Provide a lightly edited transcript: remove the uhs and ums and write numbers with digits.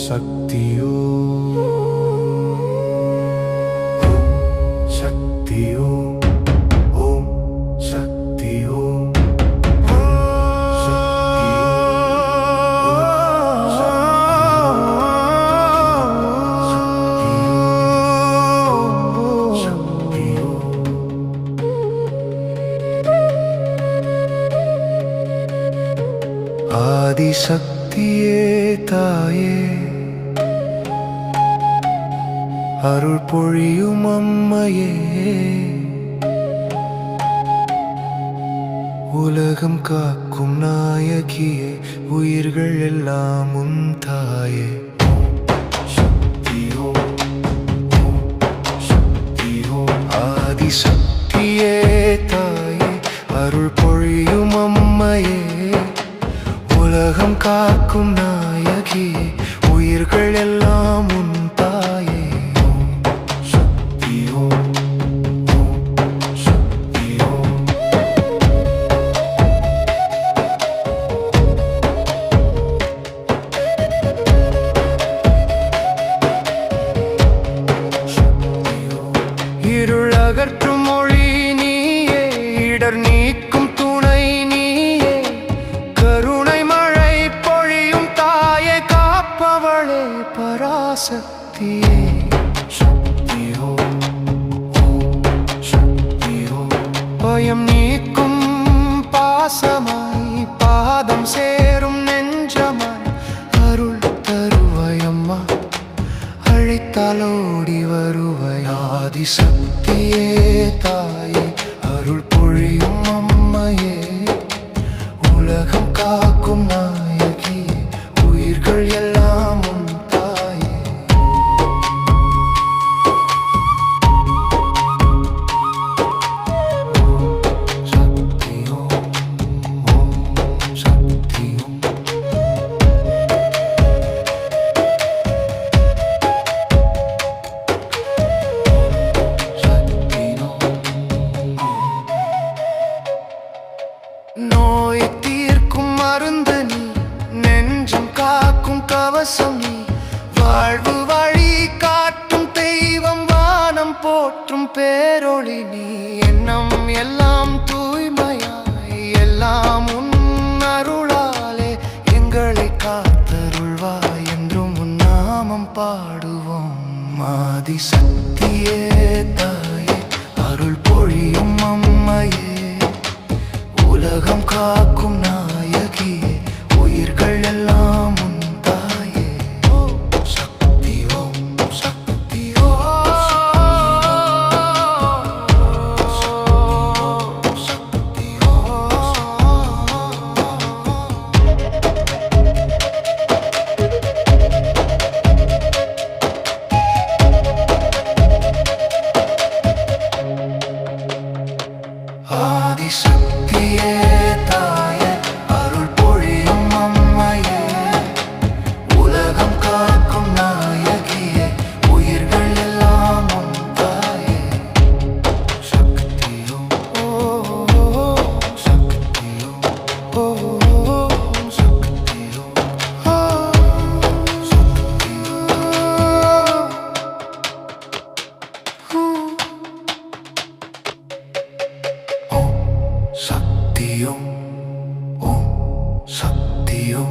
சக்தியோ சக்தியோ ஓம் சக்தியோ ஆதிசக்தியே தாயே அருள் பொழியும் அம்மையே உலகம் காக்கும் நாயகியே உயிர்கள் எல்லாம் உன் தாயே சக்தியோ சக்தியோ ஆதிசக்தியே தாயே அருள் பொழியும் அம்மையே உலகம் காக்கும் நாயகியே உயிர்கள் எல்லாம் உன் தாயே சக்தியோ சக்தியோ இருள் அகற்றும் மொழி நீயே இடர் நீக்கும் துணை நீயே கருணை மழை பொழியும் தாயே காப்பவளே பராசக்தியே சக்தியோ சக்தியோ பயம் நீக்கும் பாசமாய் பாதம் சேரும் நெஞ்சமாய் அருள் தருவயம்மா அழைத்தாலோடி வருவாய் ஆதிசக்தியே தாயே அருள் பொழியும் அம்மையே உலகம் காக்கும் நாயகியே உயிர்கள் எல்லாம் உன் தாயே சக்தியோ ஓம் சக்தியோ நோய் தீர்க்கும் மருந்து நீ நெஞ்சம் காக்கும் கவசம் நீ வாழ்வு வழி காட்டும் தெய்வம் வானம் போற்றும் பேரொளி நீ எண்ணம் எல்லாம் தூய்மையாய் எல்லாம் உன் அருளாலே எங்களை காத்தருள்வாய் என்றும் உன் நாமம் பாடுவோம் ஆதிசக்தியே தாயே அருள் பொழியும் அம்மையே உலகம் காக்கும் நாயகியே உயிர்கள் எல்லாம் உன் தாயே சக்தியோ சக்தியோ சக்தியோ ஆதிசக்தியே தாயே அருள் பொழியும் அம்மையே உலகம் காக்கும் நாயகியே உயிர்கள் எல்லாம் உன் தாயே சக்தியோ சக்தியோ சக்தியோ சக்தியோ ஓம் சக்தியோ